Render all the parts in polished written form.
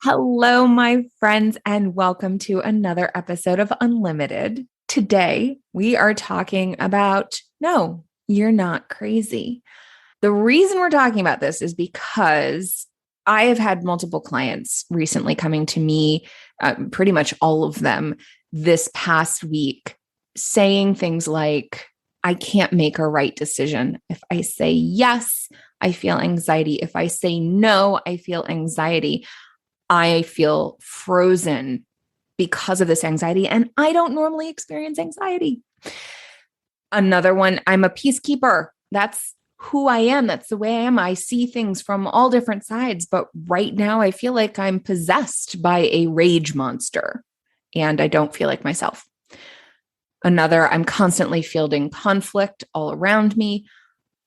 Hello, my friends, and welcome to another episode of Unlimited. Today, we are talking about no, you're not crazy. The reason we're talking about this is because I have had multiple clients recently coming to me, pretty much all of them this past week, saying things like, I can't make a right decision. If I say yes, I feel anxiety. If I say no, I feel anxiety. I feel frozen because of this anxiety, and I don't normally experience anxiety. Another one, I'm a peacekeeper. That's who I am. That's the way I am. I see things from all different sides, but right now I feel like I'm possessed by a rage monster and I don't feel like myself. Another, I'm constantly fielding conflict all around me.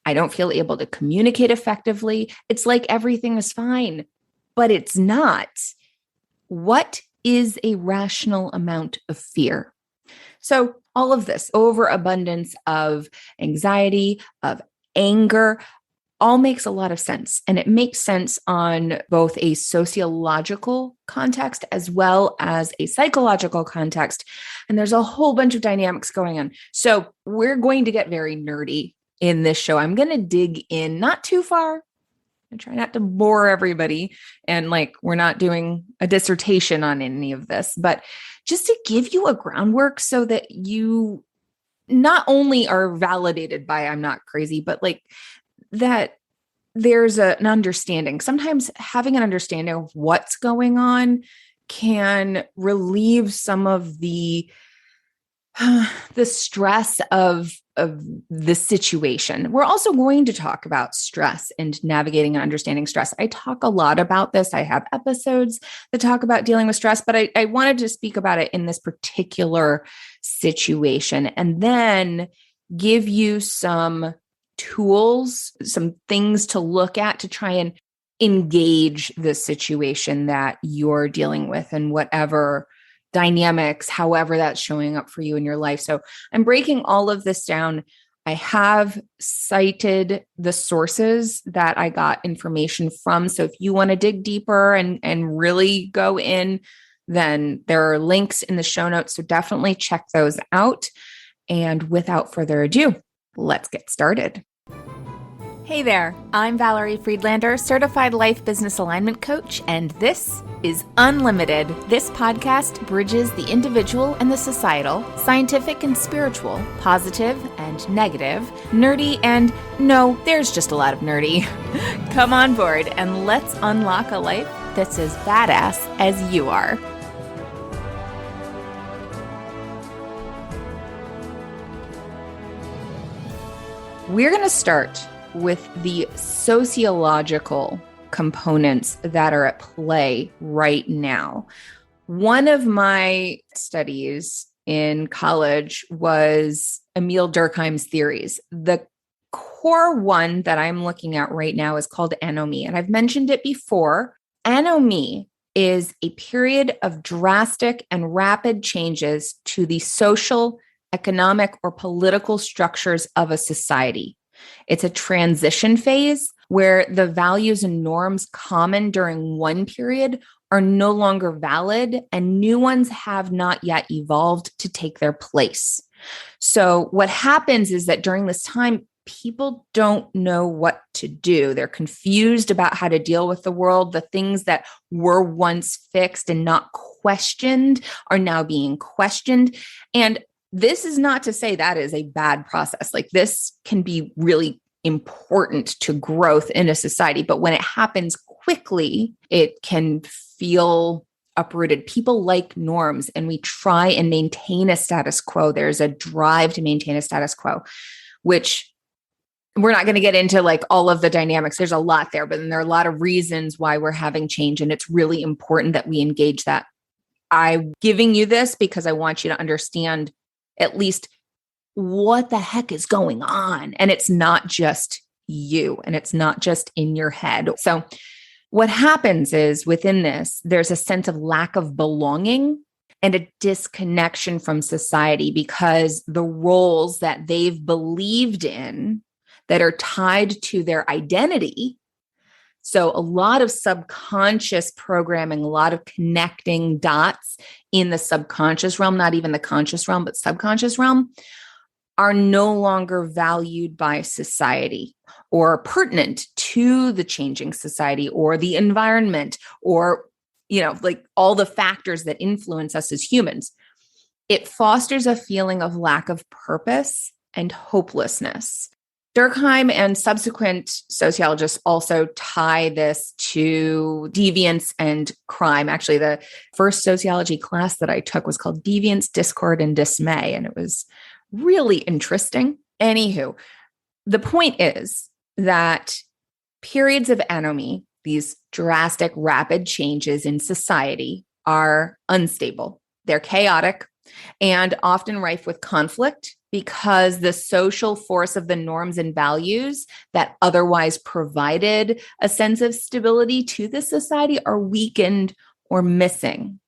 I don't feel able to communicate effectively. It's like everything is fine, but it's not. What is a rational amount of fear? So, all of this overabundance of anxiety, of anger, all makes a lot of sense. And it makes sense on both a sociological context as well as a psychological context. And there's a whole bunch of dynamics going on. So, we're going to get very nerdy in this show. I'm going to dig in not too far. I try not to bore everybody. And we're not doing a dissertation on any of this, but just to give you a groundwork so that you not only are validated by I'm not crazy, but that there's an understanding. Sometimes having an understanding of what's going on can relieve some of the stress of the situation. We're also going to talk about stress and navigating and understanding stress. I talk a lot about this. I have episodes that talk about dealing with stress, but I wanted to speak about it in this particular situation and then give you some tools, some things to look at to try and engage the situation that you're dealing with and whatever dynamics, however that's showing up for you in your life. So I'm breaking all of this down. I have cited the sources that I got information from. So if you want to dig deeper and really go in, then there are links in the show notes. So definitely check those out. And without further ado, let's get started. Hey there, I'm Valerie Friedlander, certified life business alignment coach, and this is Unlimited. This podcast bridges the individual and the societal, scientific and spiritual, positive and negative, nerdy and no, there's just a lot of nerdy. Come on board and let's unlock a life that's as badass as you are. We're going to start with the sociological components that are at play right now. One of my studies in college was Emil Durkheim's theories. The core one that I'm looking at right now is called anomie, and I've mentioned it before. Anomie is a period of drastic and rapid changes to the social, economic, or political structures of a society. It's a transition phase where the values and norms common during one period are no longer valid and new ones have not yet evolved to take their place. So what happens is that during this time, people don't know what to do. They're confused about how to deal with the world. The things that were once fixed and not questioned are now being questioned. And this is not to say that is a bad process. This can be really important to growth in a society, but when it happens quickly, it can feel uprooted. People like norms, and we try and maintain a status quo. There's a drive to maintain a status quo, which we're not going to get into all of the dynamics. There's a lot there, but then there are a lot of reasons why we're having change, and it's really important that we engage that. I'm giving you this because I want you to understand at least what the heck is going on. And it's not just you, and it's not just in your head. So what happens is within this, there's a sense of lack of belonging and a disconnection from society because the roles that they've believed in that are tied to their identity So a lot of subconscious programming, a lot of connecting dots in the subconscious realm, not even the conscious realm, but subconscious realm, are no longer valued by society or pertinent to the changing society or the environment or, like all the factors that influence us as humans. It fosters a feeling of lack of purpose and hopelessness. Durkheim and subsequent sociologists also tie this to deviance and crime. Actually, the first sociology class that I took was called Deviance, Discord, and Dismay, and it was really interesting. Anywho, the point is that periods of anomie, these drastic, rapid changes in society, are unstable. They're chaotic and often rife with conflict because the social force of the norms and values that otherwise provided a sense of stability to the society are weakened or missing.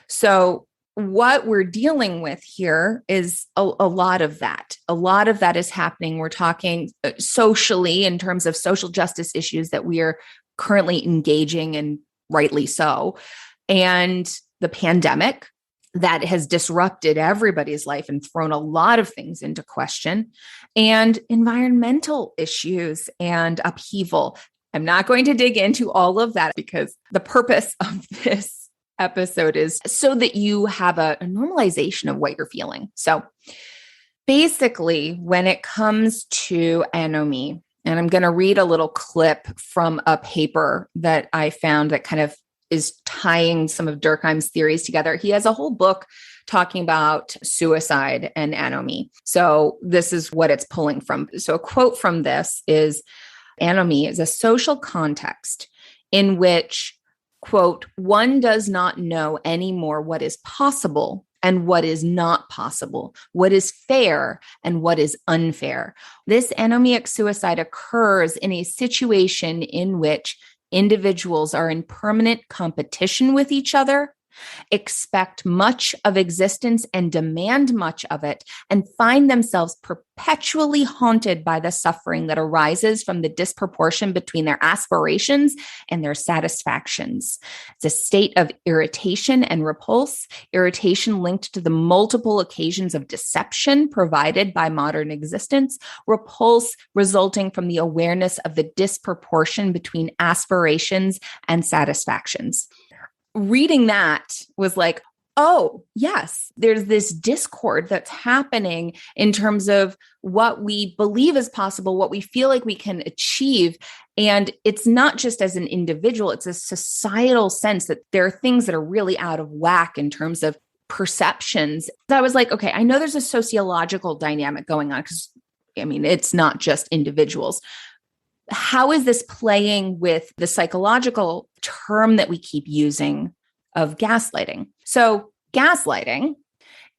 So what we're dealing with here is a lot of that. A lot of that is happening. We're talking socially in terms of social justice issues that we are currently engaging in, rightly so. And the pandemic that has disrupted everybody's life and thrown a lot of things into question, and environmental issues and upheaval. I'm not going to dig into all of that because the purpose of this episode is so that you have a normalization of what you're feeling. So basically, when it comes to anomie, and I'm going to read a little clip from a paper that I found that kind of is tying some of Durkheim's theories together. He has a whole book talking about suicide and anomie. So this is what it's pulling from. So a quote from this is, anomie is a social context in which, quote, one does not know anymore what is possible and what is not possible, what is fair and what is unfair. This anomic suicide occurs in a situation in which individuals are in permanent competition with each other, expect much of existence and demand much of it, and find themselves perpetually haunted by the suffering that arises from the disproportion between their aspirations and their satisfactions. It's a state of irritation and repulse, irritation linked to the multiple occasions of deception provided by modern existence, repulse resulting from the awareness of the disproportion between aspirations and satisfactions. Reading that was like, oh, yes, there's this discord that's happening in terms of what we believe is possible, what we feel like we can achieve. And it's not just as an individual, it's a societal sense that there are things that are really out of whack in terms of perceptions. So I was like, okay, I know there's a sociological dynamic going on because, it's not just individuals. How is this playing with the psychological term that we keep using of gaslighting? So gaslighting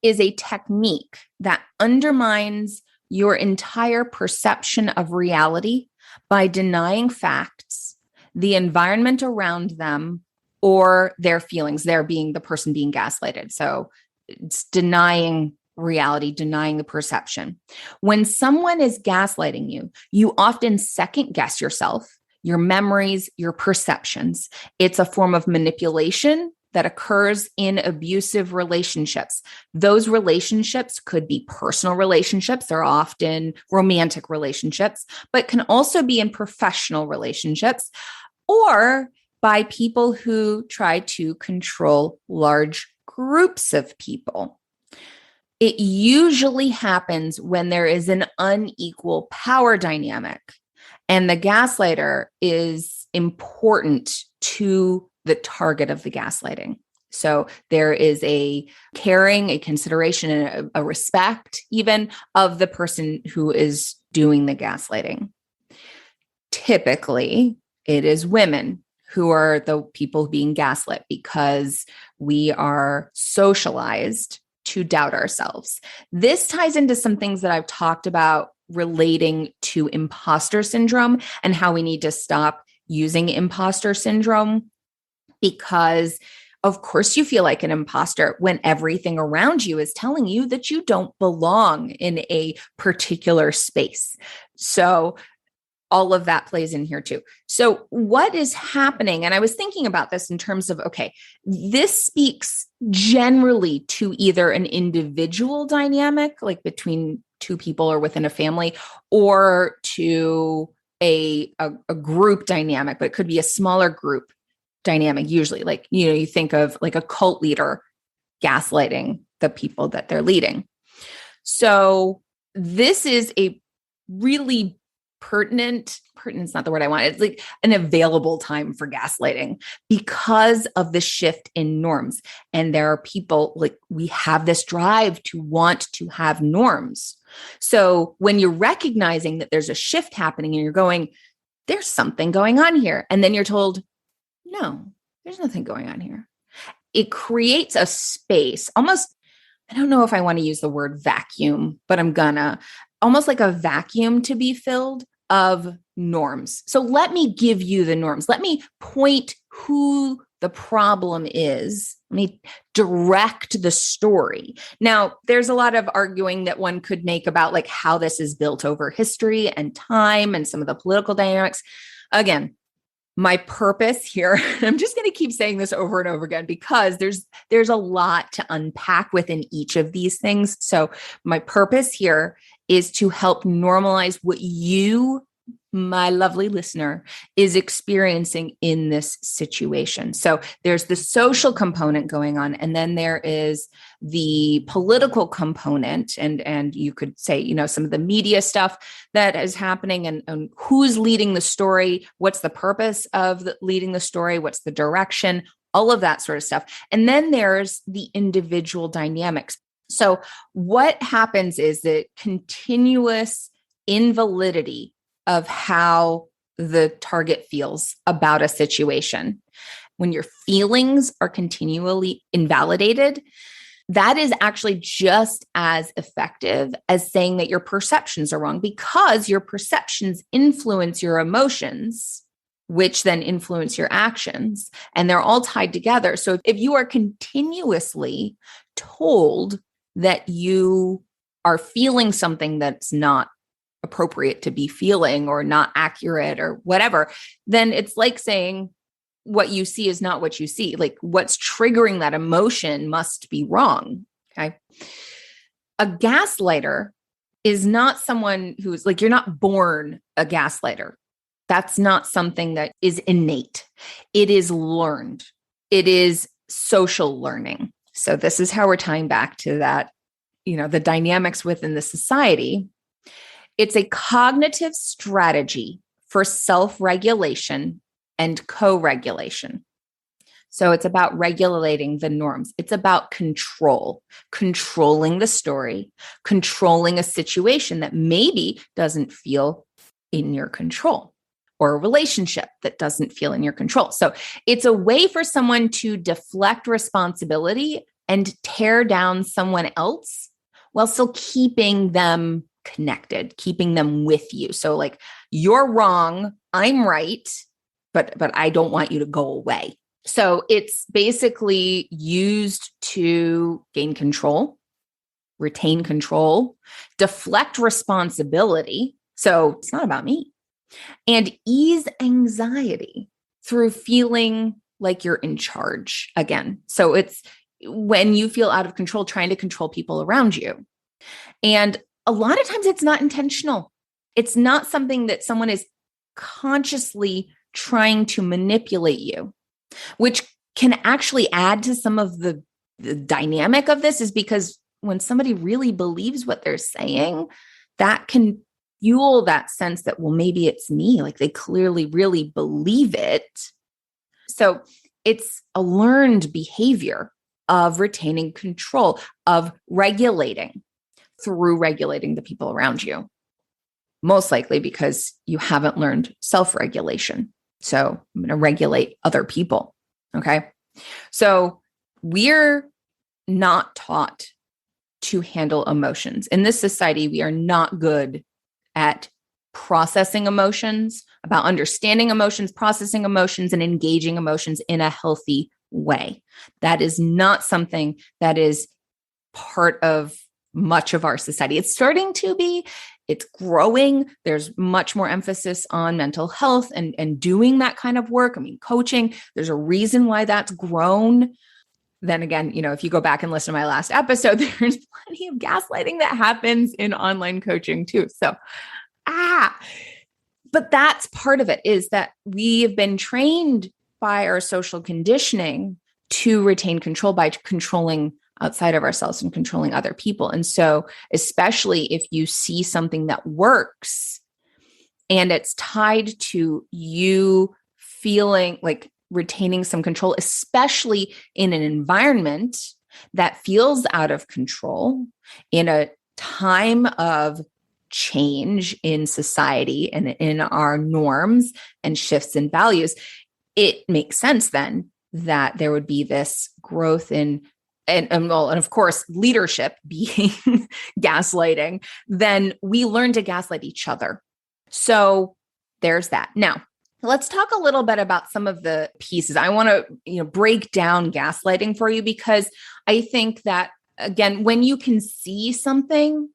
is a technique that undermines your entire perception of reality by denying facts, the environment around them, or their feelings, there being the person being gaslighted. So it's denying reality, denying the perception. When someone is gaslighting you, you often second guess yourself, your memories, your perceptions. It's a form of manipulation that occurs in abusive relationships. Those relationships could be personal relationships. They're often romantic relationships, but can also be in professional relationships or by people who try to control large groups of people. It usually happens when there is an unequal power dynamic, and the gaslighter is important to the target of the gaslighting. So there is a caring, a consideration, and a respect even of the person who is doing the gaslighting. Typically, it is women who are the people being gaslit because we are socialized to doubt ourselves. This ties into some things that I've talked about relating to imposter syndrome and how we need to stop using imposter syndrome, because of course you feel like an imposter when everything around you is telling you that you don't belong in a particular space. So all of that plays in here too. So what is happening? And I was thinking about this in terms of, okay, this speaks generally to either an individual dynamic, like between two people or within a family, or to a group dynamic, but it could be a smaller group dynamic. Usually, like, you think of like a cult leader gaslighting the people that they're leading. So this is a really pertinent's not the word I want. It's like an available time for gaslighting because of the shift in norms. And there are people, like, we have this drive to want to have norms. So when you're recognizing that there's a shift happening and you're going, there's something going on here. And then you're told, no, there's nothing going on here. It creates a space, almost, I don't know if I want to use the word vacuum, but I'm gonna, almost like a vacuum to be filled of norms. So let me give you the norms. Let me point who the problem is. Let me direct the story. Now, there's a lot of arguing that one could make about like how this is built over history and time and some of the political dynamics. Again, my purpose here, I'm just going to keep saying this over and over again because there's a lot to unpack within each of these things. So my purpose here is to help normalize what you, my lovely listener, is experiencing in this situation. So there's the social component going on, and then there is the political component, and you could say, some of the media stuff that is happening, and who's leading the story, what's the purpose of leading the story, what's the direction, all of that sort of stuff. And then there's the individual dynamics. So what happens is the continuous invalidity of how the target feels about a situation. When your feelings are continually invalidated, that is actually just as effective as saying that your perceptions are wrong, because your perceptions influence your emotions, which then influence your actions, and they're all tied together. So if you are continuously told that you are feeling something that's not appropriate to be feeling or not accurate or whatever, then it's like saying what you see is not what you see. Like, what's triggering that emotion must be wrong. Okay. A gaslighter is not someone who's like, you're not born a gaslighter. That's not something that is innate. It is learned. It is social learning. So this is how we're tying back to that, the dynamics within the society. It's a cognitive strategy for self-regulation and co-regulation. So it's about regulating the norms. It's about controlling the story, controlling a situation that maybe doesn't feel in your control, or a relationship that doesn't feel in your control. So it's a way for someone to deflect responsibility and tear down someone else while still keeping them connected, keeping them with you. So like, you're wrong, I'm right, but I don't want you to go away. So it's basically used to gain control, retain control, deflect responsibility. So it's not about me. And ease anxiety through feeling like you're in charge again. So it's when you feel out of control, trying to control people around you. And a lot of times it's not intentional. It's not something that someone is consciously trying to manipulate you, which can actually add to some of the dynamic of this, is because when somebody really believes what they're saying, that can fuel that sense that, well, maybe it's me. Like, they clearly really believe it. So it's a learned behavior of retaining control, of regulating through regulating the people around you, most likely because you haven't learned self-regulation. So I'm going to regulate other people. Okay. So we're not taught to handle emotions. In this society, we are not good at processing emotions, about understanding emotions, processing emotions, and engaging emotions in a healthy way. That is not something that is part of much of our society. It's starting to be. it's growing. There's much more emphasis on mental health and doing that kind of work. I mean, coaching, there's a reason why that's grown. Then again, if you go back and listen to my last episode, there's plenty of gaslighting that happens in online coaching too. So, but that's part of it, is that we have been trained by our social conditioning to retain control by controlling outside of ourselves and controlling other people. And so, especially if you see something that works and it's tied to you feeling like retaining some control, especially in an environment that feels out of control, in a time of change in society and in our norms and shifts in values, it makes sense then that there would be this growth in and of course, leadership being gaslighting. Then we learn to gaslight each other. So there's that. Now, let's talk a little bit about some of the pieces. I want to, break down gaslighting for you, because I think that, again, when you can see something,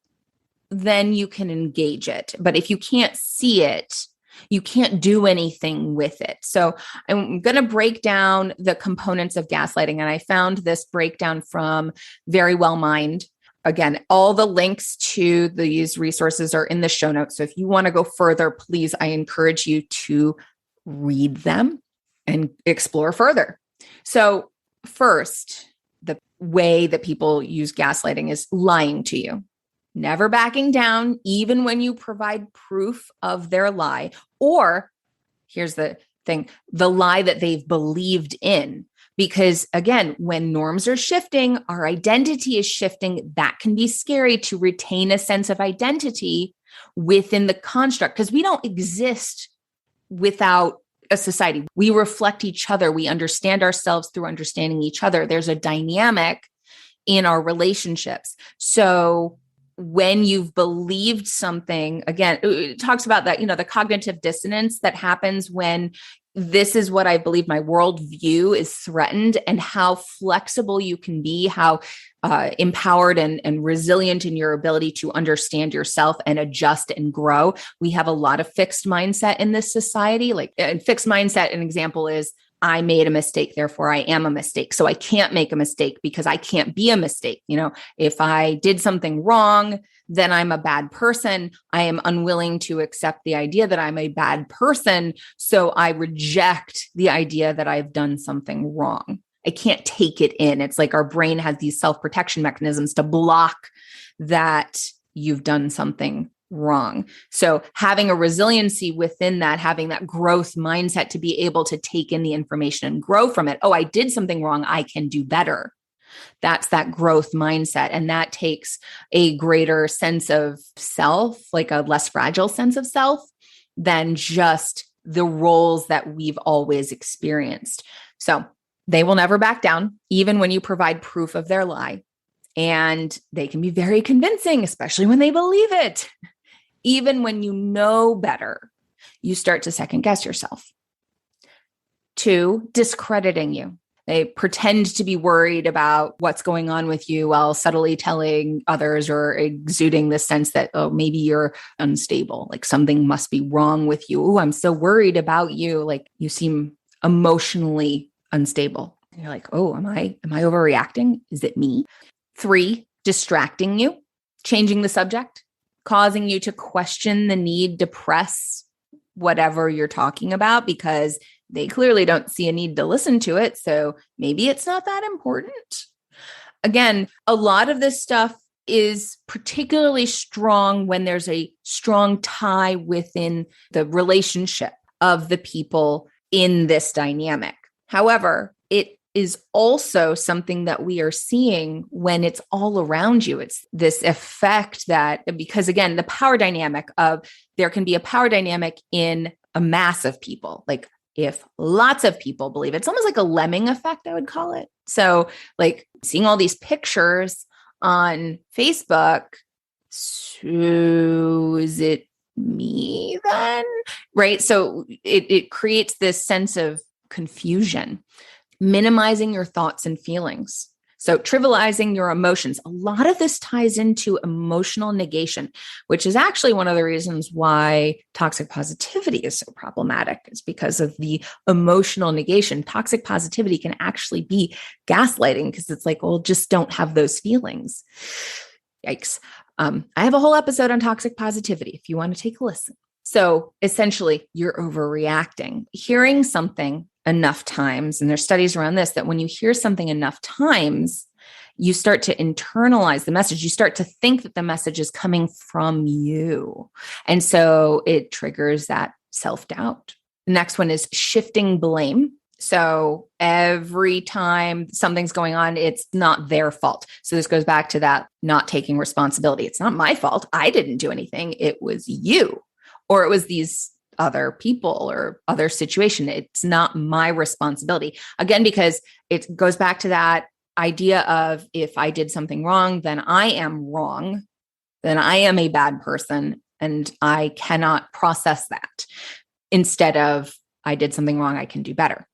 then you can engage it. But if you can't see it, you can't do anything with it. So I'm going to break down the components of gaslighting. And I found this breakdown from Very Well Mind. Again, all the links to these resources are in the show notes. So if you want to go further, please, I encourage you to read them and explore further. So first, the way that people use gaslighting is lying to you. Never backing down, even when you provide proof of their lie. Or here's the thing, the lie that they've believed in. Because again, when norms are shifting, our identity is shifting. That can be scary, to retain a sense of identity within the construct, because we don't exist without a society. We reflect each other. We understand ourselves through understanding each other. There's a dynamic in our relationships. So when you've believed something, again, it talks about that, the cognitive dissonance that happens when this is what I believe, my worldview is threatened, and how flexible you can be, how empowered and resilient in your ability to understand yourself and adjust and grow. We have a lot of fixed mindset in this society. Like, fixed mindset, an example is, I made a mistake, therefore I am a mistake. So I can't make a mistake because I can't be a mistake. If I did something wrong, then I'm a bad person. I am unwilling to accept the idea that I'm a bad person. So I reject the idea that I've done something wrong. I can't take it in. It's like our brain has these self-protection mechanisms to block that you've done something wrong. So having a resiliency within that, having that growth mindset to be able to take in the information and grow from it. Oh, I did something wrong. I can do better. That's that growth mindset. And that takes a greater sense of self, like a less fragile sense of self than just the roles that we've always experienced. So they will never back down, even when you provide proof of their lie. And they can be very convincing, especially when they believe it. Even when you know better, you start to second guess yourself. 2, discrediting you. They pretend to be worried about what's going on with you while subtly telling others or exuding the sense that, oh, maybe you're unstable, like something must be wrong with you. Oh, I'm so worried about you. Like you seem emotionally unstable. And you're like, oh, am I overreacting? Is it me? 3, distracting you, changing the subject, causing you to question the need to press whatever you're talking about because they clearly don't see a need to listen to it. So maybe it's not that important. Again, a lot of this stuff is particularly strong when there's a strong tie within the relationship of the people in this dynamic. However, it is also something that we are seeing when it's all around you. It's this effect that, because again, the power dynamic of, there can be a power dynamic in a mass of people. Like if lots of people believe it, it's almost like a lemming effect, I would call it. So like seeing all these pictures on Facebook, so is it me then? Right? So it creates this sense of confusion. Minimizing your thoughts and feelings. So trivializing your emotions, a lot of this ties into emotional negation, which is actually one of the reasons why toxic positivity is so problematic. It's because of the emotional negation. Toxic positivity can actually be gaslighting because it's like, well, just don't have those feelings. Yikes. I have a whole episode on toxic positivity if you want to take a listen. So essentially, you're overreacting. Hearing something enough times, and there's studies around this, that when you hear something enough times, you start to internalize the message. You start to think that the message is coming from you. And so it triggers that self-doubt. The next one is shifting blame. So every time something's going on, it's not their fault. So this goes back to that not taking responsibility. It's not my fault. I didn't do anything. It was you, or it was these other people or other situation. It's not my responsibility. Again, because it goes back to that idea of if I did something wrong, then I am wrong. Then I am a bad person and I cannot process that. Instead of I did something wrong, I can do better.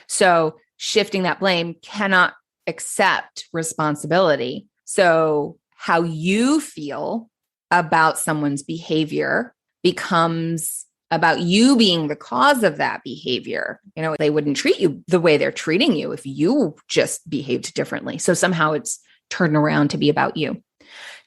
So shifting that blame, cannot accept responsibility. So how you feel about someone's behavior becomes about you being the cause of that behavior. You know, they wouldn't treat you the way they're treating you if you just behaved differently. So somehow it's turned around to be about you.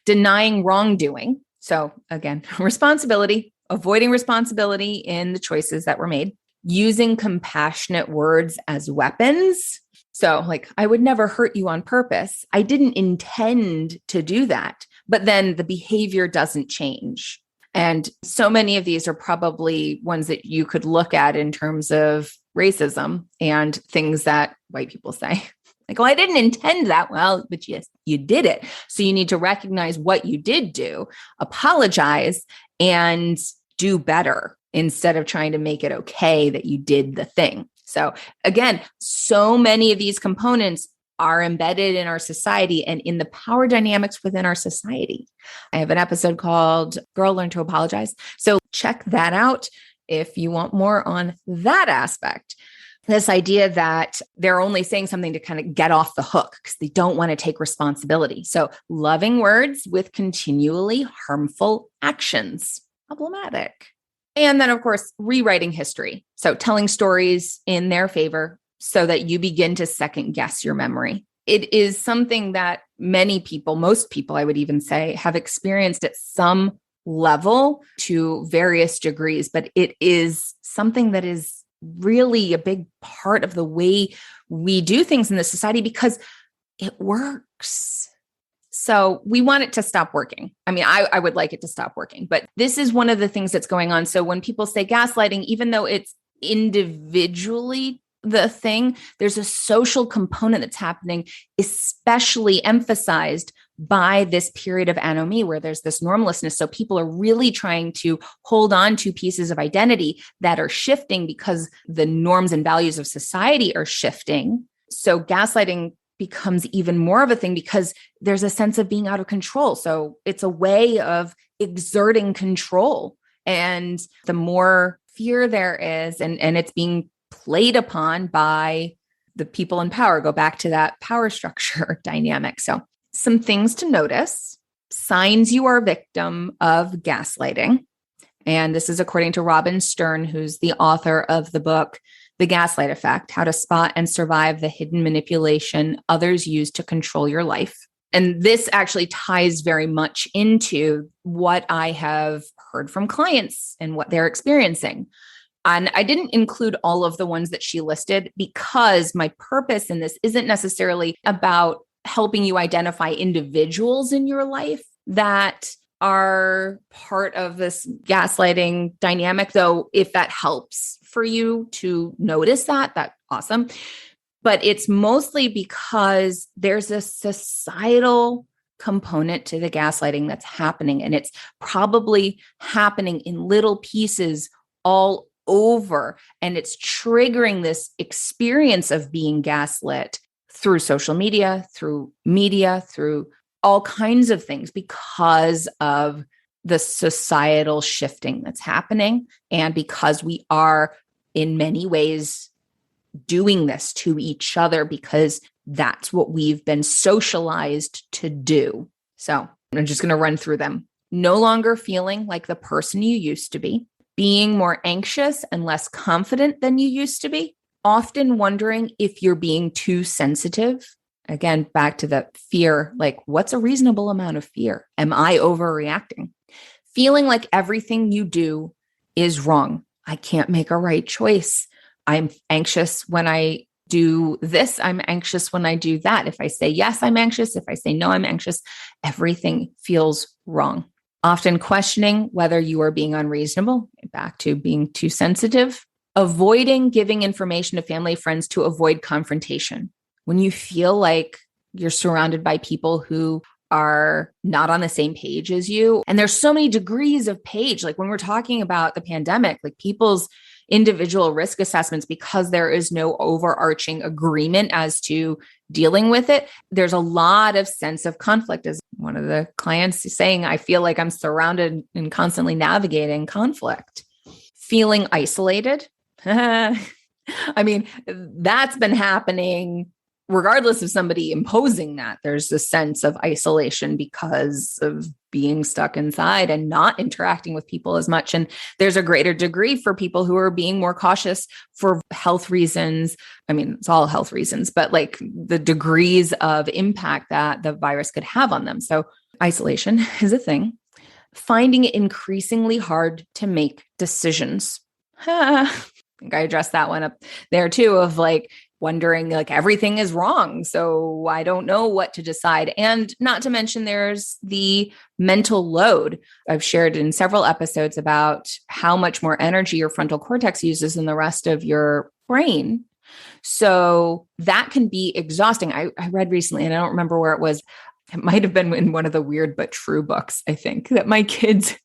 Denying wrongdoing. So again, responsibility, avoiding responsibility in the choices that were made. Using compassionate words as weapons. So like, I would never hurt you on purpose. I didn't intend to do that, but then the behavior doesn't change. And so many of these are probably ones that you could look at in terms of racism and things that white people say. Like, well, I didn't intend that. Well, but yes, you did it. So you need to recognize what you did do, apologize, and do better instead of trying to make it okay that you did the thing. So again, so many of these components are embedded in our society and in the power dynamics within our society. I have an episode called Girl Learn to Apologize. So check that out if you want more on that aspect. This idea that they're only saying something to kind of get off the hook because they don't want to take responsibility. So loving words with continually harmful actions, problematic. And then, of course, rewriting history. So telling stories in their favor so that you begin to second guess your memory. It is something that many people, most people, I would even say, have experienced at some level to various degrees, but it is something that is really a big part of the way we do things in this society because it works. So we want it to stop working. I mean, I would like it to stop working, but this is one of the things that's going on. So when people say gaslighting, even though it's individually the thing, there's a social component that's happening, especially emphasized by this period of anomie where there's this normlessness. So people are really trying to hold on to pieces of identity that are shifting because the norms and values of society are shifting. So gaslighting becomes even more of a thing because there's a sense of being out of control. So it's a way of exerting control. And the more fear there is, and it's being played upon by the people in power, go back to that power structure dynamic. So some things to notice: signs you are a victim of gaslighting. And this is according to Robin Stern, who's the author of the book, The Gaslight Effect: How to Spot and Survive the Hidden Manipulation Others Use to Control Your Life. And this actually ties very much into what I have heard from clients and what they're experiencing. And I didn't include all of the ones that she listed because my purpose in this isn't necessarily about helping you identify individuals in your life that are part of this gaslighting dynamic, though if that helps for you to notice that, that's awesome. But it's mostly because there's a societal component to the gaslighting that's happening, and it's probably happening in little pieces all over, and it's triggering this experience of being gaslit through social media, through all kinds of things because of the societal shifting that's happening. And because we are in many ways doing this to each other because That's what we've been socialized to do. So I'm just going to run through them. No longer feeling like the person you used to be, being more anxious and less confident than you used to be, often wondering if you're being too sensitive. Again, back to the fear, like what's a reasonable amount of fear? Am I overreacting? Feeling like everything you do is wrong. I can't make a right choice. I'm anxious when I do this. I'm anxious when I do that. If I say yes, I'm anxious. If I say no, I'm anxious. Everything feels wrong. Often questioning whether you are being unreasonable, back to being too sensitive. Avoiding giving information to family, friends to avoid confrontation. When you feel like you're surrounded by people who are not on the same page as you, and there's so many degrees of page, like when we're talking about the pandemic, like people's individual risk assessments, because there is no overarching agreement as to dealing with it, there's a lot of sense of conflict. As one of the clients is saying, I feel like I'm surrounded and constantly navigating conflict. Feeling isolated. I mean, that's been happening regardless of somebody imposing that. There's a sense of isolation because of being stuck inside and not interacting with people as much. And there's a greater degree for people who are being more cautious for health reasons. I mean, it's all health reasons, but like the degrees of impact that the virus could have on them. So isolation is a thing. Finding it increasingly hard to make decisions. I think I addressed that one up there too, of like wondering like everything is wrong. So I don't know what to decide. And not to mention there's the mental load. I've shared in several episodes about how much more energy your frontal cortex uses than the rest of your brain. So that can be exhausting. I read recently, and I don't remember where it was. It might have been in one of the Weird But True books, I think, that my kids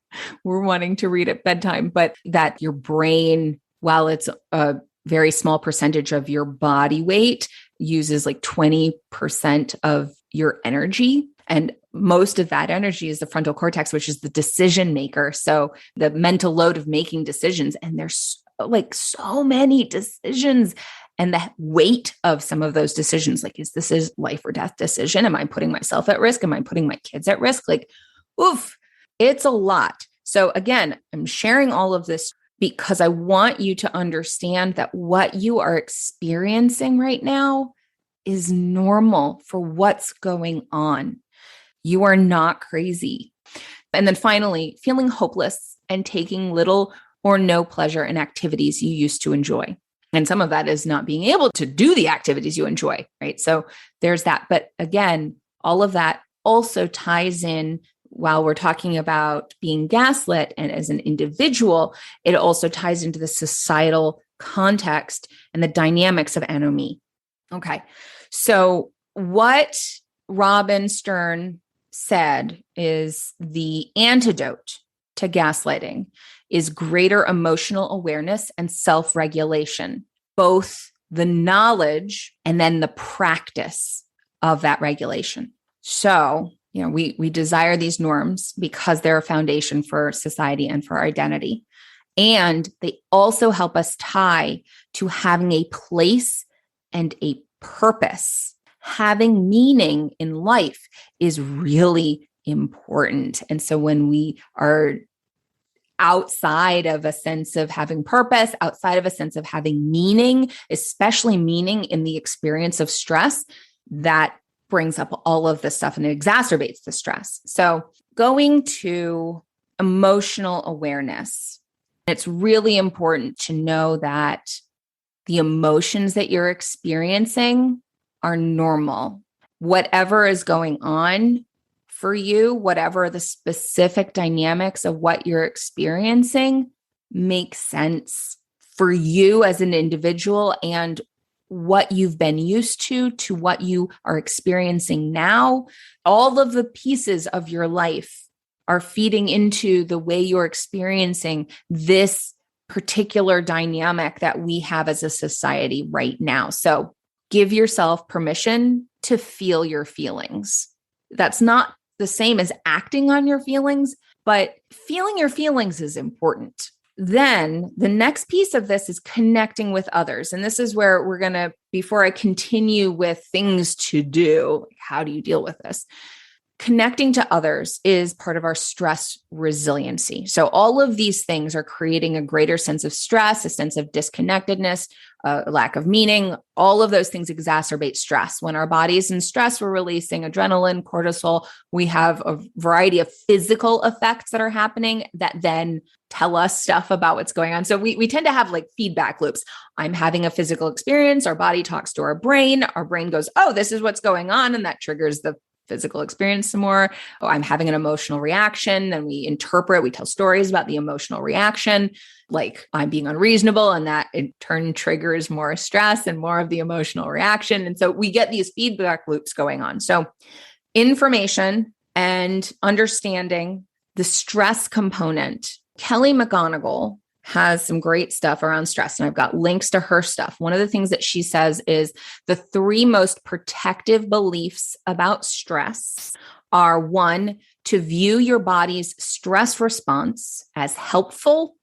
were wanting to read at bedtime, but that your brain, while it's a very small percentage of your body weight, uses like 20% of your energy. And most of that energy is the frontal cortex, which is the decision maker. So the mental load of making decisions, and there's like so many decisions, and the weight of some of those decisions, like, is this a life or death decision? Am I putting myself at risk? Am I putting my kids at risk? Like, oof, it's a lot. So again, I'm sharing all of this because I want you to understand that what you are experiencing right now is normal for what's going on. You are not crazy. And then finally, feeling hopeless and taking little or no pleasure in activities you used to enjoy. And some of that is not being able to do the activities you enjoy, right? So there's that. But again, all of that also ties in while we're talking about being gaslit and as an individual, it also ties into the societal context and the dynamics of anomie. Okay. So what Robin Stern said is the antidote to gaslighting is greater emotional awareness and self-regulation, both the knowledge and then the practice of that regulation. So, you know, we desire these norms because they're a foundation for society and for our identity. And they also help us tie to having a place and a purpose. Having meaning in life is really important. And so when we are outside of a sense of having purpose, outside of a sense of having meaning, especially meaning in the experience of stress, that brings up all of this stuff and it exacerbates the stress. So going to emotional awareness, it's really important to know that the emotions that you're experiencing are normal. Whatever is going on for you, whatever the specific dynamics of what you're experiencing, makes sense for you as an individual and what you've been used to what you are experiencing now. All of the pieces of your life are feeding into the way you're experiencing this particular dynamic that we have as a society right now. So give yourself permission to feel your feelings. That's not the same as acting on your feelings, but feeling your feelings is important. Then the next piece of this is connecting with others. And this is where we're going to, before I continue with things to do, how do you deal with this? Connecting to others is part of our stress resiliency. So all of these things are creating a greater sense of stress, a sense of disconnectedness, a lack of meaning. All of those things exacerbate stress. When our body's in stress, we're releasing adrenaline, cortisol. We have a variety of physical effects that are happening that then tell us stuff about what's going on. So we tend to have like feedback loops. I'm having a physical experience. Our body talks to our brain. Our brain goes, oh, this is what's going on. And that triggers the physical experience some more. Oh, I'm having an emotional reaction. Then we interpret, we tell stories about the emotional reaction, like I'm being unreasonable. And that in turn triggers more stress and more of the emotional reaction. And so we get these feedback loops going on. So information and understanding the stress component. Kelly McGonigal has some great stuff around stress, and I've got links to her stuff. One of the things that she says is the 3 most protective beliefs about stress are: 1, to view your body's stress response as helpful,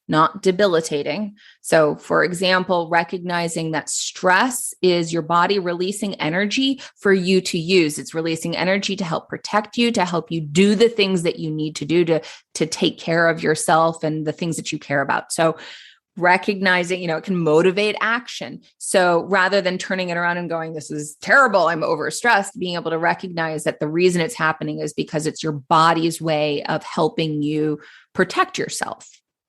not debilitating. So, for example, recognizing that stress is your body releasing energy for you to use. It's releasing energy to help protect you, to help you do the things that you need to do to take care of yourself and the things that you care about. So recognizing, it can motivate action. So rather than turning it around and going, this is terrible, I'm overstressed, being able to recognize that the reason it's happening is because it's your body's way of helping you protect yourself.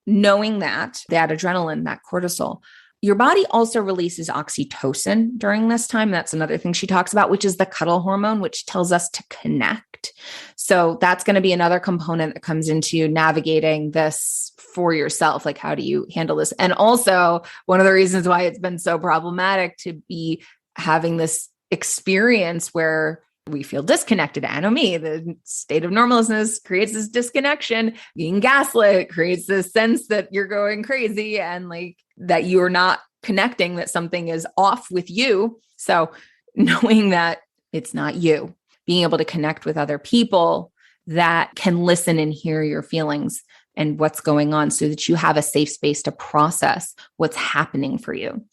Knowing that adrenaline, that cortisol, your body also releases oxytocin during this time. That's another thing she talks about, which is the cuddle hormone, which tells us to connect. So that's going to be another component that comes into navigating this for yourself. Like, how do you handle this? And also one of the reasons why it's been so problematic to be having this experience where we feel disconnected. Anomie, the state of normalness, creates this disconnection. Being gaslit creates this sense that you're going crazy and like that you're not connecting, that something is off with you. So knowing that it's not you, being able to connect with other people that can listen and hear your feelings and what's going on so that you have a safe space to process what's happening for you.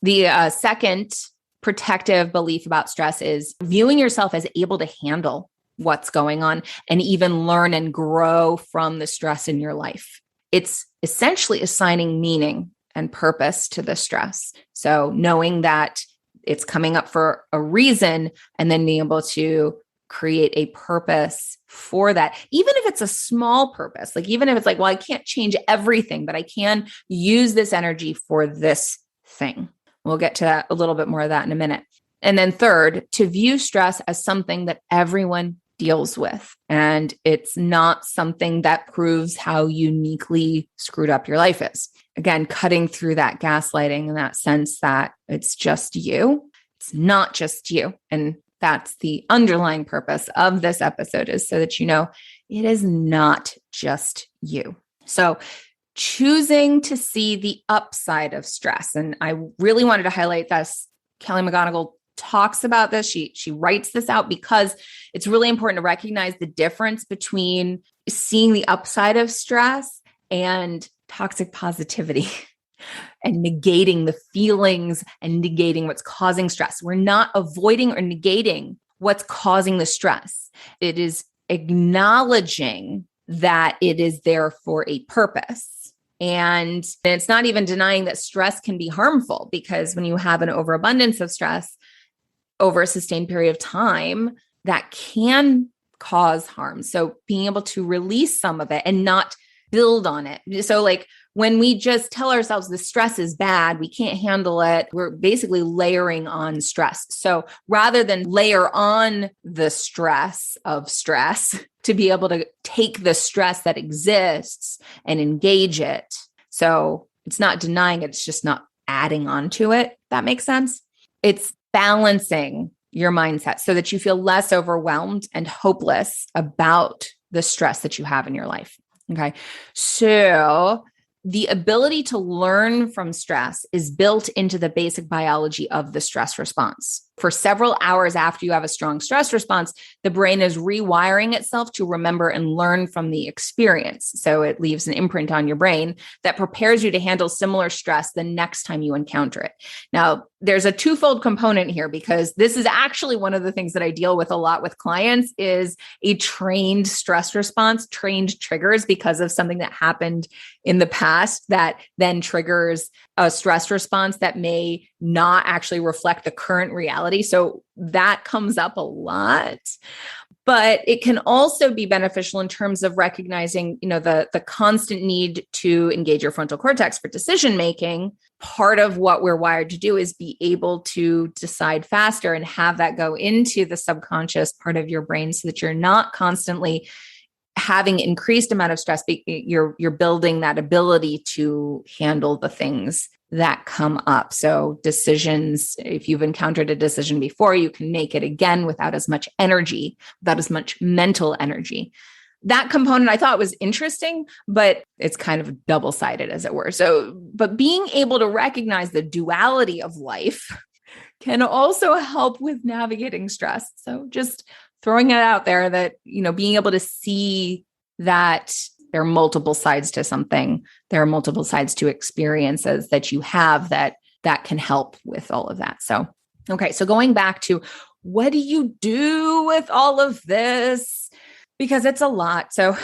The second protective belief about stress is viewing yourself as able to handle what's going on and even learn and grow from the stress in your life. It's essentially assigning meaning and purpose to the stress. So knowing that it's coming up for a reason and then being able to create a purpose for that, even if it's a small purpose, like even if it's like, well, I can't change everything, but I can use this energy for this thing. We'll get to that, a little bit more of that in a minute. And then third, to view stress as something that everyone deals with. And it's not something that proves how uniquely screwed up your life is. Again, cutting through that gaslighting and that sense that it's just you. It's not just you. And that's the underlying purpose of this episode, is so that you know it is not just you. So choosing to see the upside of stress. And I really wanted to highlight this. Kelly McGonigal talks about this. She writes this out because it's really important to recognize the difference between seeing the upside of stress and toxic positivity and negating the feelings and negating what's causing stress. We're not avoiding or negating what's causing the stress. It is acknowledging that it is there for a purpose. And it's not even denying that stress can be harmful, because when you have an overabundance of stress over a sustained period of time, that can cause harm. So being able to release some of it and not build on it. So like when we just tell ourselves the stress is bad, we can't handle it, we're basically layering on stress. So rather than layer on the stress of stress, to be able to take the stress that exists and engage it. So it's not denying it, it's just not adding on to it. That makes sense. It's balancing your mindset so that you feel less overwhelmed and hopeless about the stress that you have in your life. Okay. So the ability to learn from stress is built into the basic biology of the stress response. for several hours after you have a strong stress response, the brain is rewiring itself to remember and learn from the experience. So it leaves an imprint on your brain that prepares you to handle similar stress the next time you encounter it. Now, there's a twofold component here, because this is actually one of the things that I deal with a lot with clients is a trained stress response, trained triggers because of something that happened in the past that then triggers a stress response that may not actually reflect the current reality. So that comes up a lot. But it can also be beneficial in terms of recognizing, the constant need to engage your frontal cortex for decision making. Part of what we're wired to do is be able to decide faster and have that go into the subconscious part of your brain so that you're not constantly having increased amount of stress. You're building that ability to handle the things that come up. So decisions, if you've encountered a decision before, you can make it again without as much energy, without as much mental energy. That component I thought was interesting, but it's kind of double-sided, as it were. But being able to recognize the duality of life can also help with navigating stress. So just throwing it out there that, being able to see that there are multiple sides to something. There are multiple sides to experiences that you have that can help with all of that. So, okay. So going back to what do you do with all of this? Because it's a lot. So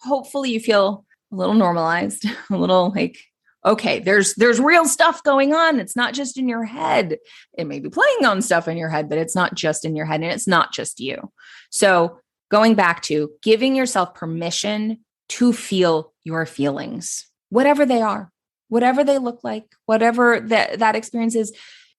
hopefully you feel a little normalized, a little like, okay, there's real stuff going on. It's not just in your head. It may be playing on stuff in your head, but it's not just in your head and it's not just you. So going back to giving yourself permission to feel your feelings, whatever they are, whatever they look like, whatever that experience is,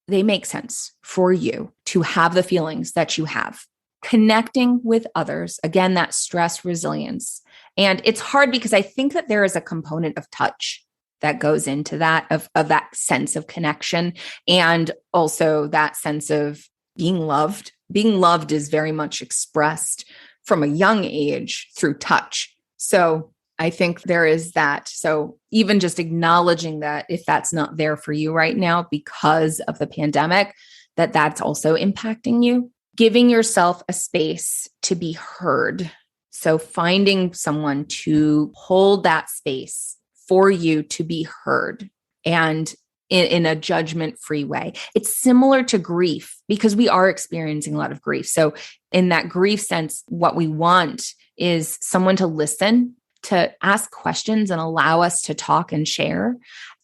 they make sense for you to have the feelings that you have. Connecting with others, again, that stress resilience. And it's hard because I think that there is a component of touch that goes into that, of that sense of connection, and also that sense of being loved. Being loved is very much expressed from a young age through touch. So I think there is that. So even just acknowledging that if that's not there for you right now because of the pandemic, that's also impacting you. Giving yourself a space to be heard. So finding someone to hold that space for you to be heard and in a judgment-free way. It's similar to grief because we are experiencing a lot of grief. So in that grief sense, what we want is someone to listen, to ask questions and allow us to talk and share,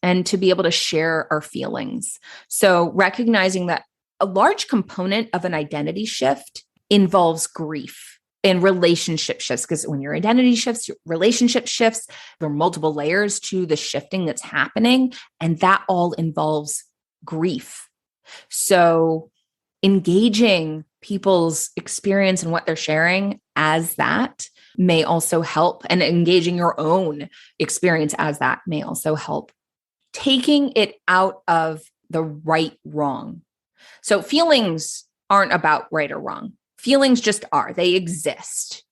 and to be able to share our feelings. So recognizing that a large component of an identity shift involves grief and relationship shifts, because when your identity shifts, your relationship shifts, there are multiple layers to the shifting that's happening, and that all involves grief. So engaging people's experience and what they're sharing as that may also help, and engaging your own experience as that may also help. Taking it out of the right, wrong. So feelings aren't about right or wrong. Feelings just are, they exist.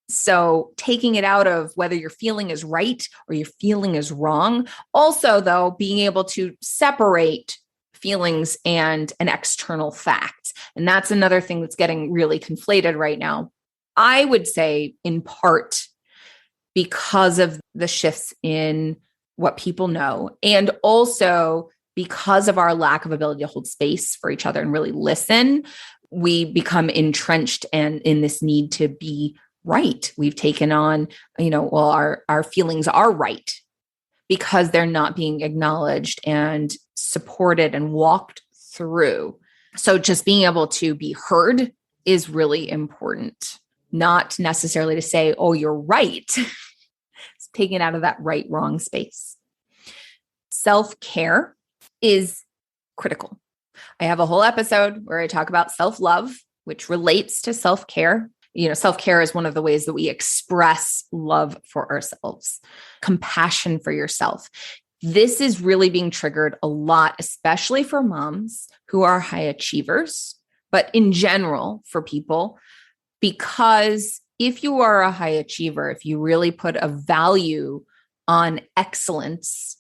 So taking it out of whether your feeling is right or your feeling is wrong. Also, though, being able to separate feelings and an external fact. And that's another thing that's getting really conflated right now. I would say in part because of the shifts in what people know, and also because of our lack of ability to hold space for each other and really listen, we become entrenched and in this need to be right. We've taken on, our feelings are right because they're not being acknowledged and supported and walked through. So just being able to be heard is really important, not necessarily to say, oh, you're right. It's taken out of that right, wrong space. Self-care is critical. I have a whole episode where I talk about self-love, which relates to self-care. Self-care is one of the ways that we express love for ourselves, compassion for yourself. This is really being triggered a lot, especially for moms who are high achievers, but in general for people, because if you are a high achiever, if you really put a value on excellence,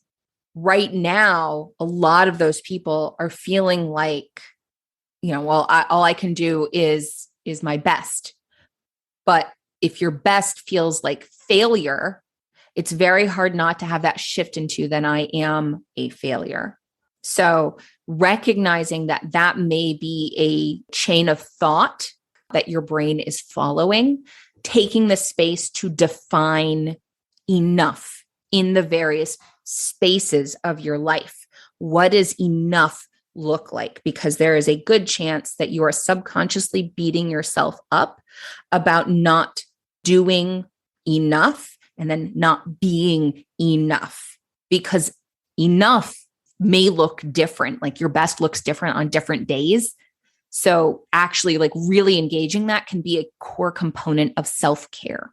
right now, a lot of those people are feeling like well, all I can do is my best. But if your best feels like failure, it's very hard not to have that shift into then I am a failure. So recognizing that that may be a chain of thought that your brain is following, taking the space to define enough in the various spaces of your life. What does enough look like? Because there is a good chance that you are subconsciously beating yourself up about not doing enough and then not being enough, because enough may look different. Like your best looks different on different days. So actually, like really engaging that can be a core component of self-care.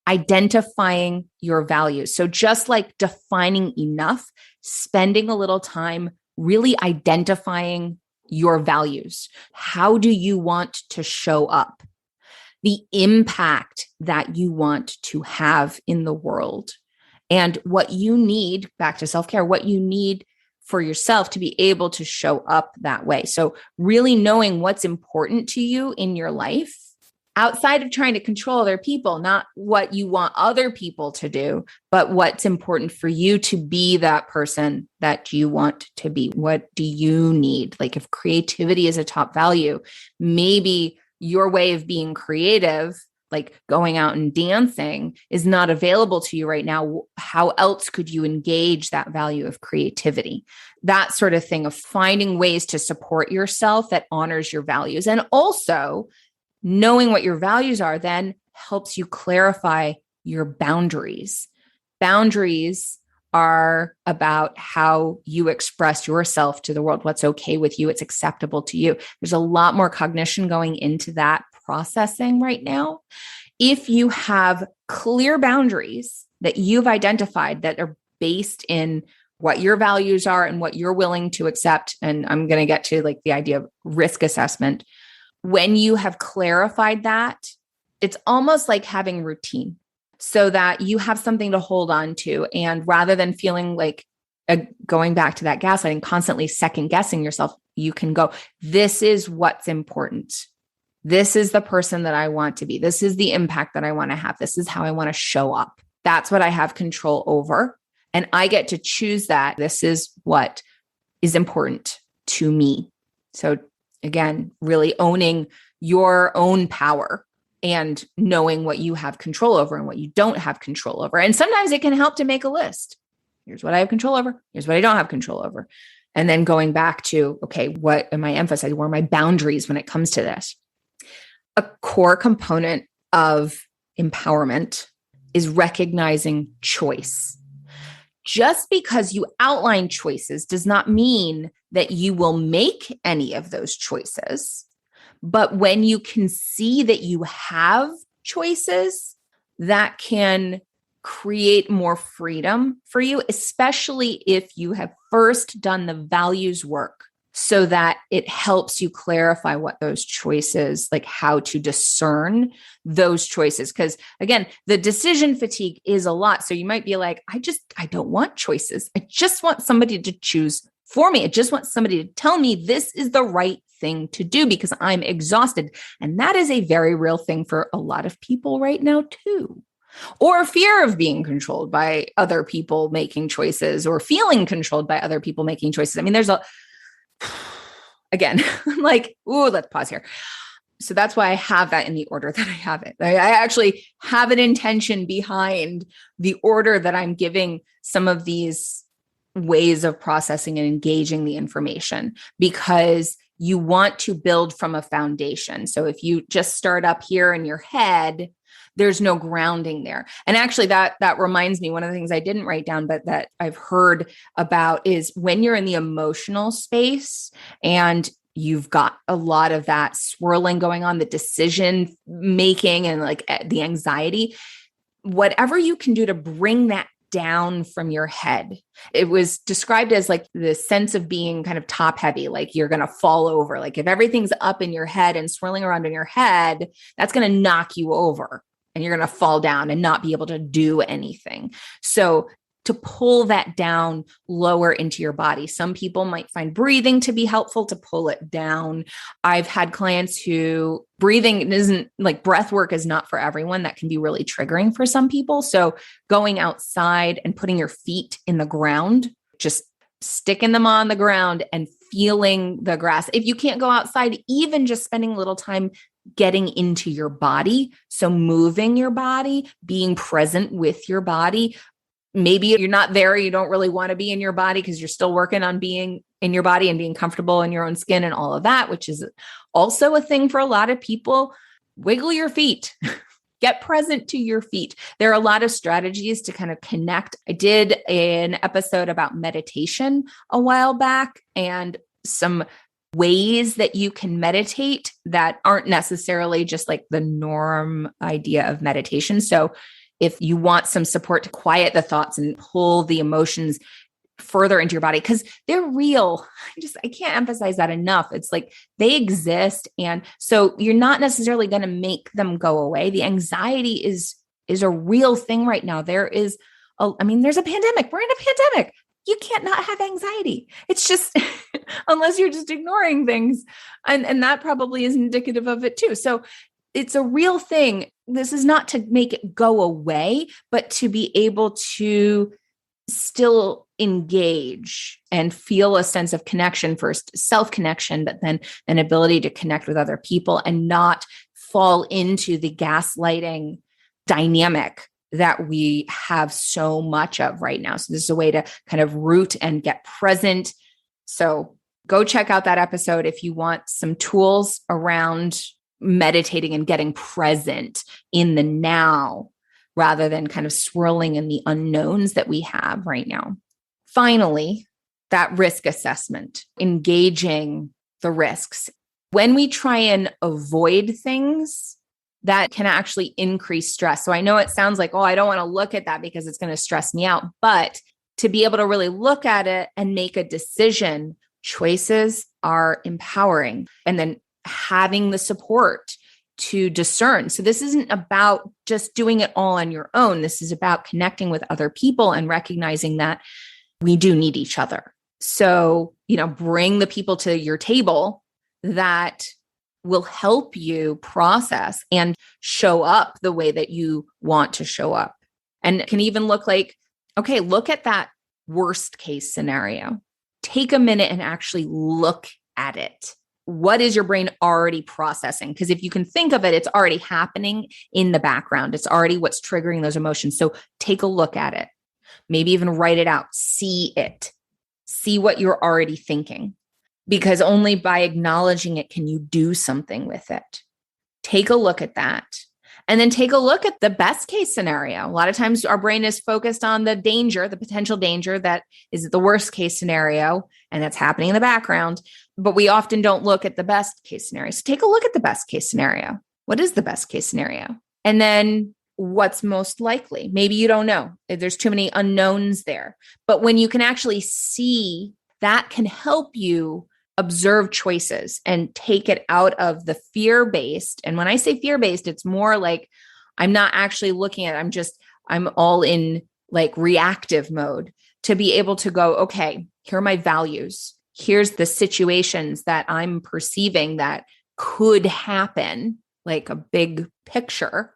Identifying your values. So just like defining enough, spending a little time really identifying your values. How do you want to show up? The impact that you want to have in the world, and what you need, back to self-care, what you need for yourself to be able to show up that way. So really knowing what's important to you in your life outside of trying to control other people, not what you want other people to do, but what's important for you to be that person that you want to be. What do you need? Like if creativity is a top value, maybe your way of being creative, like going out and dancing, is not available to you right now. How else could you engage that value of creativity? That sort of thing, of finding ways to support yourself that honors your values. And also knowing what your values are then helps you clarify your boundaries. Boundaries are about how you express yourself to the world, what's okay with you, it's acceptable to you. There's a lot more cognition going into that processing right now. If you have clear boundaries that you've identified that are based in what your values are and what you're willing to accept, and I'm going to get to like the idea of risk assessment. When you have clarified that, it's almost like having routine, so that you have something to hold on to. And rather than feeling like going back to that gaslighting, constantly second guessing yourself, you can go, this is what's important. This is the person that I want to be. This is the impact that I want to have. This is how I want to show up. That's what I have control over. And I get to choose that. This is what is important to me. So again, really owning your own power and knowing what you have control over and what you don't have control over. And sometimes it can help to make a list. Here's what I have control over. Here's what I don't have control over. And then going back to, okay, what am I emphasizing? Where are my boundaries when it comes to this? A core component of empowerment is recognizing choice. Just because you outline choices does not mean that you will make any of those choices. But when you can see that you have choices, that can create more freedom for you, especially if you have first done the values work, so that it helps you clarify what those choices, like how to discern those choices. Because again, the decision fatigue is a lot. So you might be like, I don't want choices. I just want somebody to choose for me. I just want somebody to tell me this is the right thing to do because I'm exhausted. And that is a very real thing for a lot of people right now too. Or fear of being controlled by other people making choices, or feeling controlled by other people making choices. I mean, again, I'm like, ooh, let's pause here. So that's why I have that in the order that I have it. I actually have an intention behind the order that I'm giving some of these ways of processing and engaging the information, because you want to build from a foundation. So if you just start up here in your head, there's no grounding there. And actually that reminds me, one of the things I didn't write down, but that I've heard about, is when you're in the emotional space and you've got a lot of that swirling going on, the decision making and like the anxiety, whatever you can do to bring that down from your head. It was described as like the sense of being kind of top heavy, like you're going to fall over. Like if everything's up in your head and swirling around in your head, that's going to knock you over and you're going to fall down and not be able to do anything. So to pull that down lower into your body. Some people might find breathing to be helpful to pull it down. I've had clients who breathing isn't like breath work is not for everyone. That can be really triggering for some people. So going outside and putting your feet in the ground, just sticking them on the ground and feeling the grass. If you can't go outside, even just spending a little time getting into your body. So moving your body, being present with your body. Maybe you're not there, you don't really want to be in your body because you're still working on being in your body and being comfortable in your own skin and all of that, which is also a thing for a lot of people. Wiggle your feet. Get present to your feet. There are a lot of strategies to kind of connect. I did an episode about meditation a while back and some ways that you can meditate that aren't necessarily just like the norm idea of meditation. So if you want some support to quiet the thoughts and pull the emotions further into your body, because they're real. I can't emphasize that enough. It's like they exist. And so you're not necessarily going to make them go away. The anxiety is a real thing right now. There's a pandemic. We're in a pandemic. You can't not have anxiety. It's just, unless you're just ignoring things. And that probably is indicative of it too. So it's a real thing. This is not to make it go away, but to be able to still engage and feel a sense of connection, first self-connection, but then an ability to connect with other people and not fall into the gaslighting dynamic that we have so much of right now. So this is a way to kind of root and get present. So go check out that episode if you want some tools around meditating and getting present in the now rather than kind of swirling in the unknowns that we have right now. Finally, that risk assessment, engaging the risks. When we try and avoid things, that can actually increase stress. So I know it sounds like, oh, I don't want to look at that because it's going to stress me out. But to be able to really look at it and make a decision, choices are empowering. And then having the support to discern. So this isn't about just doing it all on your own. This is about connecting with other people and recognizing that we do need each other. So, bring the people to your table that will help you process and show up the way that you want to show up. And it can even look like, okay, look at that worst case scenario. Take a minute and actually look at it. What is your brain already processing? Because if you can think of it, it's already happening in the background. It's already what's triggering those emotions. So take a look at it. Maybe even write it out. See it. See what you're already thinking. Because only by acknowledging it can you do something with it. Take a look at that. And then take a look at the best case scenario. A lot of times our brain is focused on the danger, the potential danger that is the worst case scenario, and that's happening in the background. But we often don't look at the best case scenario. So take a look at the best case scenario. What is the best case scenario? And then what's most likely? Maybe you don't know. There's too many unknowns there. But when you can actually see, that can help you observe choices and take it out of the fear-based. And when I say fear-based, it's more like I'm not actually looking at it. I'm all in like reactive mode to be able to go, okay, here are my values. Here's the situations that I'm perceiving that could happen, like a big picture.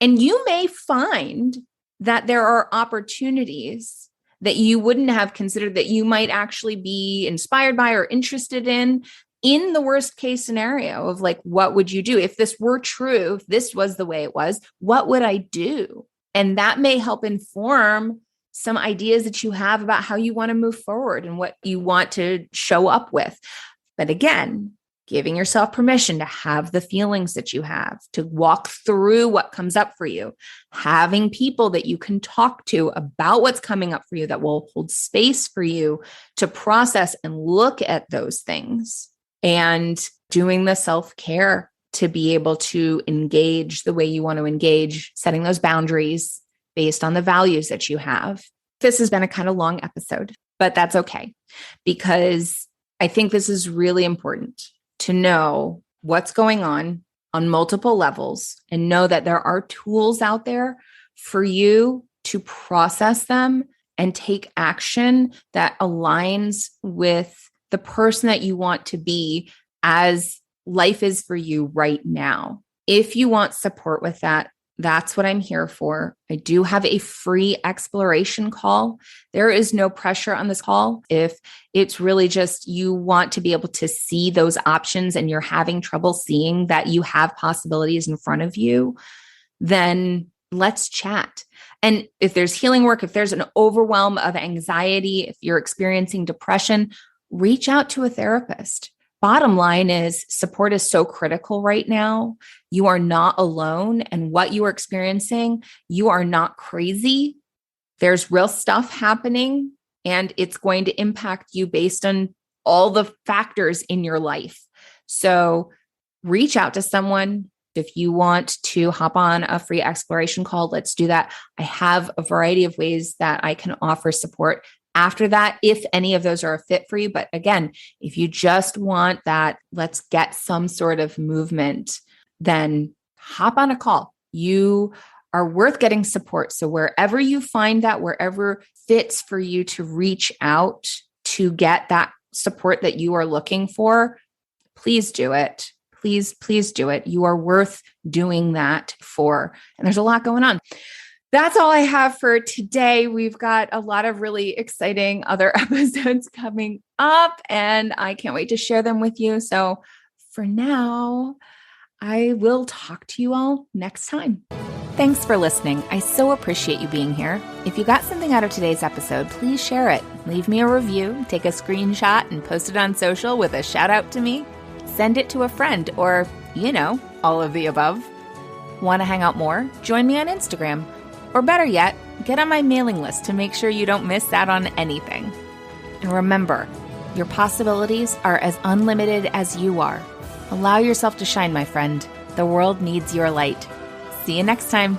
And you may find that there are opportunities that you wouldn't have considered that you might actually be inspired by or interested in the worst case scenario of like, what would you do? If this were true, if this was the way it was, what would I do? And that may help inform some ideas that you have about how you want to move forward and what you want to show up with. But again, giving yourself permission to have the feelings that you have, to walk through what comes up for you, having people that you can talk to about what's coming up for you that will hold space for you to process and look at those things, and doing the self-care to be able to engage the way you want to engage, setting those boundaries based on the values that you have. This has been a kind of long episode, but that's okay, because I think this is really important to know what's going on multiple levels and know that there are tools out there for you to process them and take action that aligns with the person that you want to be as life is for you right now. If you want support with that, that's what I'm here for. I do have a free exploration call. There is no pressure on this call. If it's really just you want to be able to see those options and you're having trouble seeing that you have possibilities in front of you, then let's chat. And if there's healing work, if there's an overwhelm of anxiety, if you're experiencing depression, reach out to a therapist. Bottom line is support is so critical right now. You are not alone. And what you are experiencing, you are not crazy. There's real stuff happening, and it's going to impact you based on all the factors in your life. So reach out to someone. If you want to hop on a free exploration call, let's do that. I have a variety of ways that I can offer support after that, if any of those are a fit for you. But again, if you just want that, let's get some sort of movement, then hop on a call. You are worth getting support. So wherever you find that, wherever fits for you to reach out to get that support that you are looking for, please do it. Please do it. You are worth doing that for. And there's a lot going on. That's all I have for today. We've got a lot of really exciting other episodes coming up, and I can't wait to share them with you. So for now, I will talk to you all next time. Thanks for listening. I so appreciate you being here. If you got something out of today's episode, please share it. Leave me a review, take a screenshot, and post it on social with a shout out to me. Send it to a friend or, all of the above. Want to hang out more? Join me on Instagram. Or better yet, get on my mailing list to make sure you don't miss out on anything. And remember, your possibilities are as unlimited as you are. Allow yourself to shine, my friend. The world needs your light. See you next time.